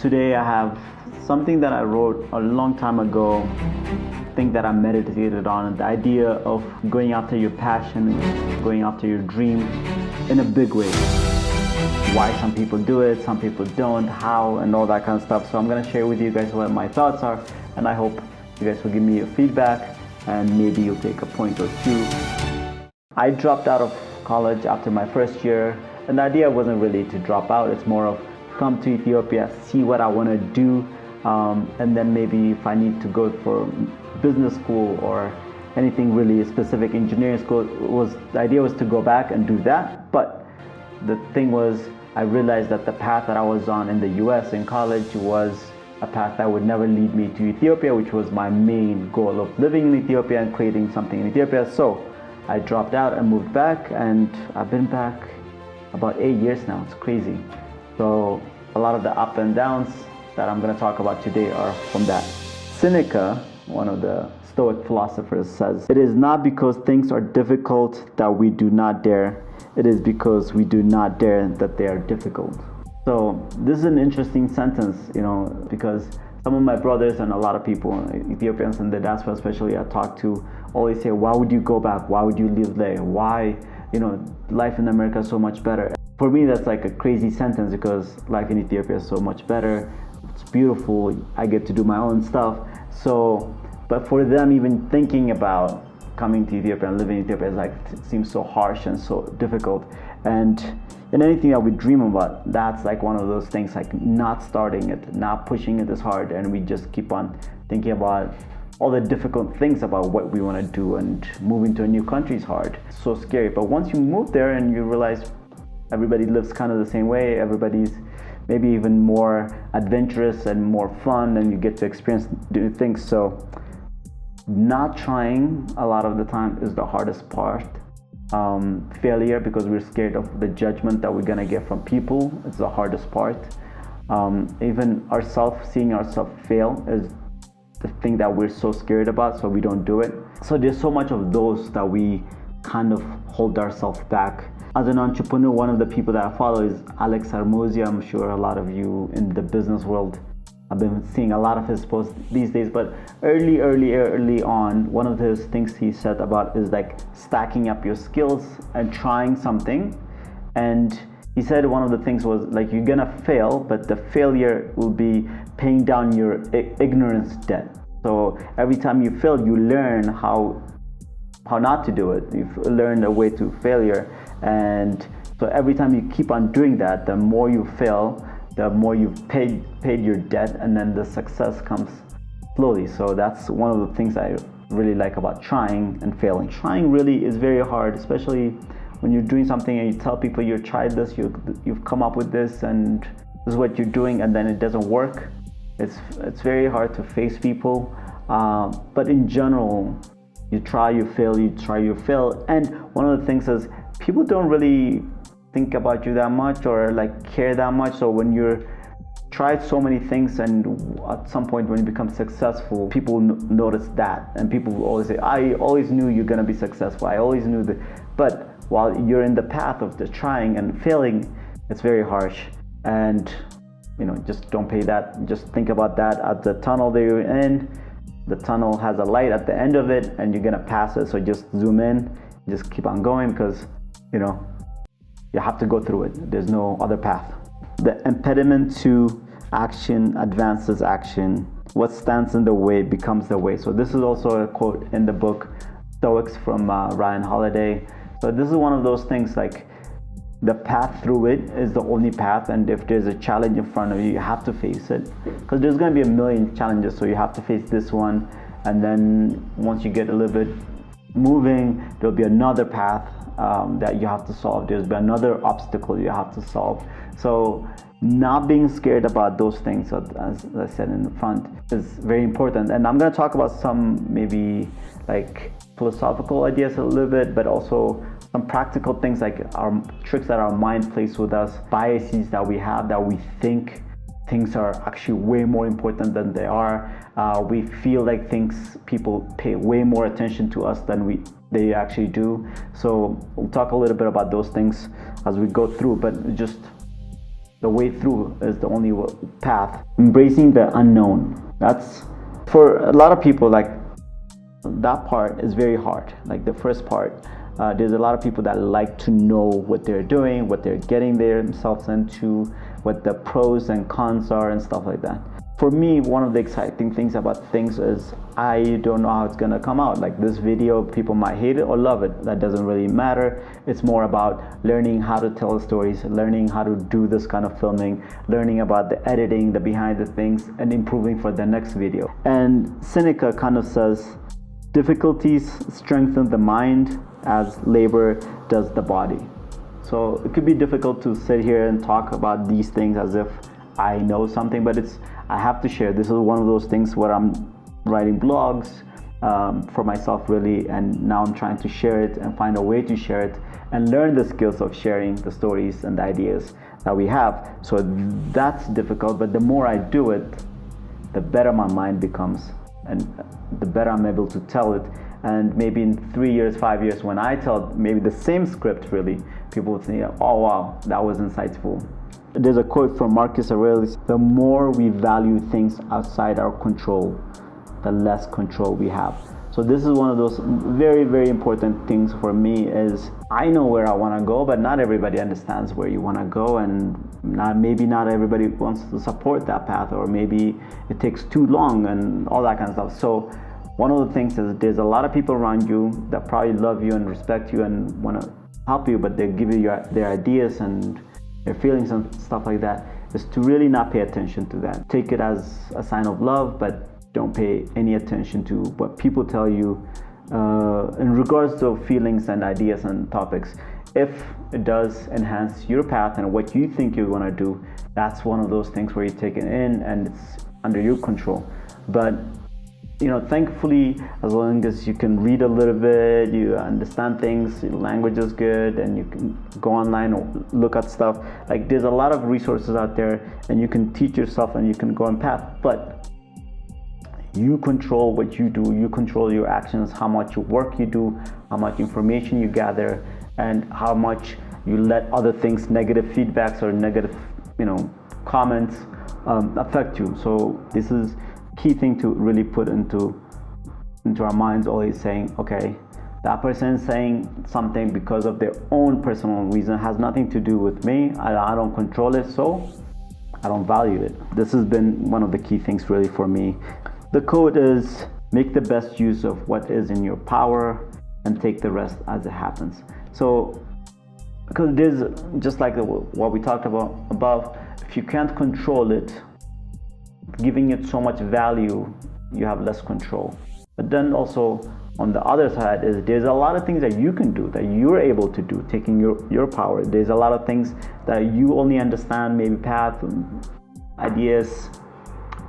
Today I have something that I wrote a long time ago, thing that I meditated on, the idea of going after your passion, going after your dream in a big way. Why some people do it, some people don't, how, and all that kind of stuff. So I'm going to share with you guys what my thoughts are, and I hope you guys will give me your feedback and maybe you'll take a point or two. I dropped out of college after my first year, and the idea wasn't really to drop out. It's more of come to Ethiopia, see what I want to do, and then maybe if I need to go for business school or anything really specific, engineering school, the idea was to go back and do that. But the thing was, I realized that the path that I was on in the US in college was a path that would never lead me to Ethiopia, which was my main goal of living in Ethiopia and creating something in Ethiopia. So I dropped out and moved back, and I've been back about 8 years now. It's crazy. So a lot of the up and downs that I'm going to talk about today are from that. Seneca, one of the Stoic philosophers, says, "It is not because things are difficult that we do not dare. It is because we do not dare that they are difficult." So this is an interesting sentence, because some of my brothers and a lot of people, Ethiopians in the diaspora especially, I talk to, always say, why would you go back? Why would you live there? Why, life in America is so much better. For me, that's like a crazy sentence because life in Ethiopia is so much better. It's beautiful. I get to do my own stuff. So, but for them, even thinking about coming to Ethiopia and living in Ethiopia is it seems so harsh and so difficult. And in anything that we dream about, that's like one of those things, like not starting it, not pushing it as hard, and we just keep on thinking about all the difficult things about what we want to do, and moving to a new country is hard. It's so scary. But once you move there and you realize everybody lives kind of the same way, everybody's maybe even more adventurous and more fun, and you get to experience new things. So not trying a lot of the time is the hardest part. Failure, because we're scared of the judgment that we're gonna get from people, it's the hardest part. Even seeing ourselves fail is the thing that we're so scared about, so we don't do it. So there's so much of those that we kind of hold ourselves back. As an entrepreneur, one of the people that I follow is Hormozi. I'm sure a lot of you in the business world have been seeing a lot of his posts these days, but early on, one of those things he said about is like stacking up your skills and trying something. And he said one of the things was like, you're gonna fail, but the failure will be paying down your ignorance debt. So every time you fail, you learn how not to do it. You've learned a way to failure. And so every time you keep on doing that, the more you fail, the more you've paid your debt, and then the success comes slowly. So that's one of the things I really like about trying and failing. Trying really is very hard, especially when you're doing something and you tell people you tried this, you've come up with this, and this is what you're doing, and then it doesn't work. It's very hard to face people. But in general, you try, you fail, you try, you fail. And one of the things is people don't really think about you that much or care that much. So when you're tried so many things, and at some point when you become successful, people notice that, and people will always say, I always knew you're gonna be successful. I always knew that. But while you're in the path of the trying and failing, it's very harsh. And just don't pay that. Just think about that at the tunnel that you're in. The tunnel has a light at the end of it, and you're gonna pass it. So just zoom in, just keep on going, because you have to go through it. There's no other path. The impediment to action advances action. What stands in the way becomes the way. So this is also a quote in the book Stoics from Ryan Holiday. So this is one of those things, like the path through it is the only path, and if there's a challenge in front of you, you have to face it, because there's going to be a million challenges. So you have to face this one, and then once you get a little bit moving, there'll be another path that you have to solve. There's be another obstacle you have to solve. So not being scared about those things, as I said in the front, is very important. And I'm going to talk about some maybe like philosophical ideas a little bit, but also some practical things, like our tricks that our mind plays with us, biases that we have, that we think things are actually way more important than they are. We feel like people pay way more attention to us than they actually do. So we'll talk a little bit about those things as we go through, but just the way through is the only path. Embracing the unknown. That's, for a lot of people, like, that part is very hard. Like the first part, there's a lot of people that like to know what they're doing, what they're getting themselves into, what the pros and cons are and stuff like that. For me, one of the exciting things about things is I don't know how it's gonna come out. Like this video, people might hate it or love it. That doesn't really matter. It's more about learning how to tell stories, learning how to do this kind of filming, learning about the editing, the behind the things, and improving for the next video. And Seneca kind of says, difficulties strengthen the mind as labor does the body. So it could be difficult to sit here and talk about these things as if I know something, but I have to share. This is one of those things where I'm writing blogs for myself, really, and now I'm trying to share it and find a way to share it and learn the skills of sharing the stories and the ideas that we have. So that's difficult, but the more I do it, the better my mind becomes, and the better I'm able to tell it. And maybe in 3 years, 5 years, when I tell maybe the same script, really, people would say, oh wow, that was insightful. There's a quote from Marcus Aurelius: the more we value things outside our control, the less control we have. So this is one of those very, very important things for me, is I know where I want to go, but not everybody understands where you want to go, and maybe not everybody wants to support that path, or maybe it takes too long and all that kind of stuff. So one of the things is there's a lot of people around you that probably love you and respect you and want to help you, but they give you their ideas and their feelings and stuff like that, is to really not pay attention to that. Take it as a sign of love, but don't pay any attention to what people tell you in regards to feelings and ideas and topics. If it does enhance your path and what you think you're going to do, that's one of those things where you take it in and it's under your control. But thankfully, as long as you can read a little bit, you understand things, your language is good, and you can go online or look at stuff. Like there's a lot of resources out there, and you can teach yourself and you can go on path. But you control what you do, you control your actions, how much work you do, how much information you gather, and how much you let other things, negative feedbacks or negative, comments affect you. So this is key thing to really put into our minds, always saying, okay, that person is saying something because of their own personal reason, has nothing to do with me. I don't control it, so I don't value it. This has been one of the key things really for me. The quote is, make the best use of what is in your power and take the rest as it happens. So because there's, just like what we talked about above, if you can't control it, giving it so much value, you have less control. But then also on the other side is there's a lot of things that you can do, that you're able to do, taking your power. There's a lot of things that you only understand, maybe path, ideas,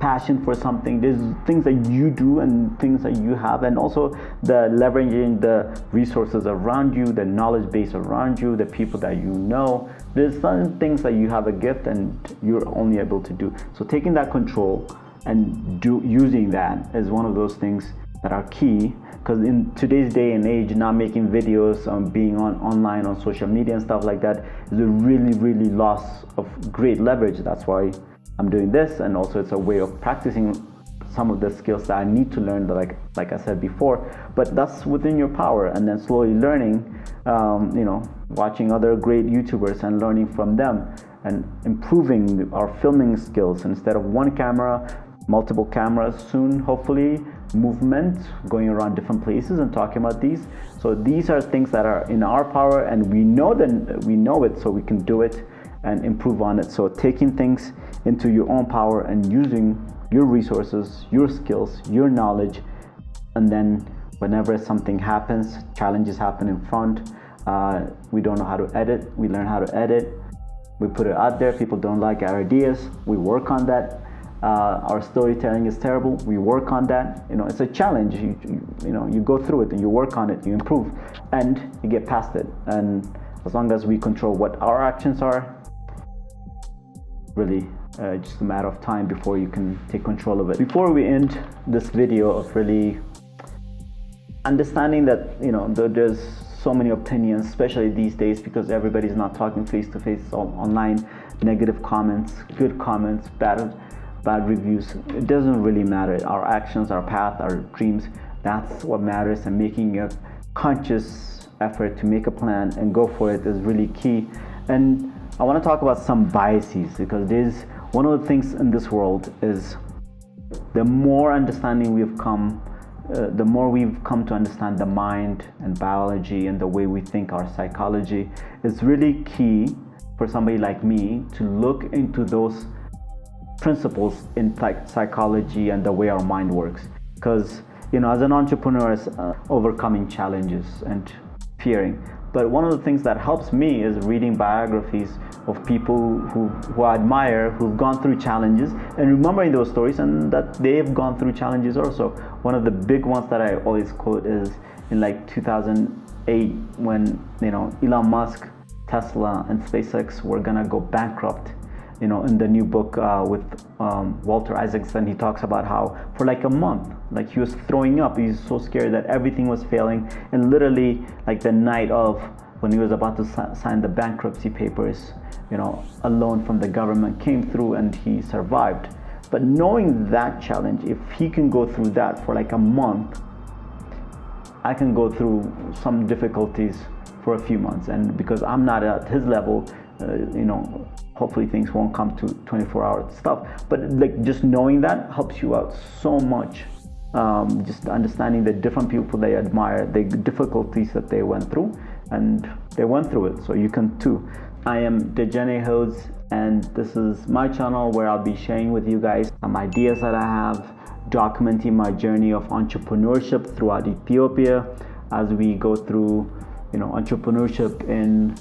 passion for something. There's things that you do and things that you have, and also the leveraging the resources around you, the knowledge base around you, the people that you know. There's some things that you have a gift and you're only able to do. So taking that control and using that is one of those things that are key, because in today's day and age, not making videos, being online on social media and stuff like that is a really, really loss of great leverage. That's why I'm doing this, and also it's a way of practicing some of the skills that I need to learn, that like I said before. But that's within your power, and then slowly learning, watching other great YouTubers and learning from them and improving our filming skills. Instead of one camera, multiple cameras soon, hopefully, movement, going around different places and talking about these. So these are things that are in our power, and we know it, so we can do it and improve on it. So taking things into your own power and using your resources, your skills, your knowledge, and then whenever something happens, challenges happen in front, we don't know how to edit, we learn how to edit, we put it out there. People don't like our ideas, we work on that. Our storytelling is terrible, we work on that. It's a challenge. You go through it and you work on it, you improve, and you get past it. And as long as we control what our actions are, really just a matter of time before you can take control of it. Before we end this video of really understanding that there's so many opinions, especially these days because everybody's not talking face to face, it's all online. Negative comments, good comments, bad reviews. It doesn't really matter. Our actions, our path, our dreams, that's what matters. And making a conscious effort to make a plan and go for it is really key. And I want to talk about some biases, because there's one of the things in this world is the more understanding we've come, the more we've come to understand the mind and biology and the way we think, our psychology. It's really key for somebody like me to look into those principles in psychology and the way our mind works. Because, as an entrepreneur, it's overcoming challenges and fearing. But one of the things that helps me is reading biographies of people who I admire, who've gone through challenges, and remembering those stories and that they've gone through challenges also. One of the big ones that I always quote is in 2008 when Elon Musk, Tesla, and SpaceX were gonna go bankrupt. In the new book with Walter Isaacson, he talks about how for a month, he was throwing up. He's so scared that everything was failing. And literally, the night of when he was about to sign the bankruptcy papers, a loan from the government came through and he survived. But knowing that challenge, if he can go through that for a month, I can go through some difficulties for a few months. And because I'm not at his level, hopefully things won't come to 24-hour stuff, but just knowing that helps you out so much. Just understanding the different people they admire, the difficulties that they went through, and they went through it, so you can too. I am Dejene Hodes, and this is my channel where I'll be sharing with you guys some ideas that I have, documenting my journey of entrepreneurship throughout Ethiopia as we go through entrepreneurship in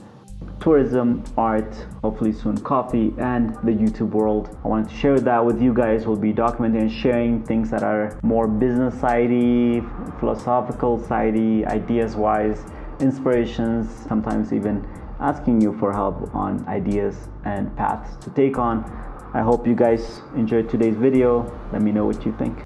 tourism, art, hopefully soon coffee, and the YouTube world. I wanted to share that with you guys. We'll be documenting and sharing things that are more business sidey, philosophical sidey, ideas wise, inspirations, sometimes even asking you for help on ideas and paths to take on. I hope you guys enjoyed today's video. Let me know what you think.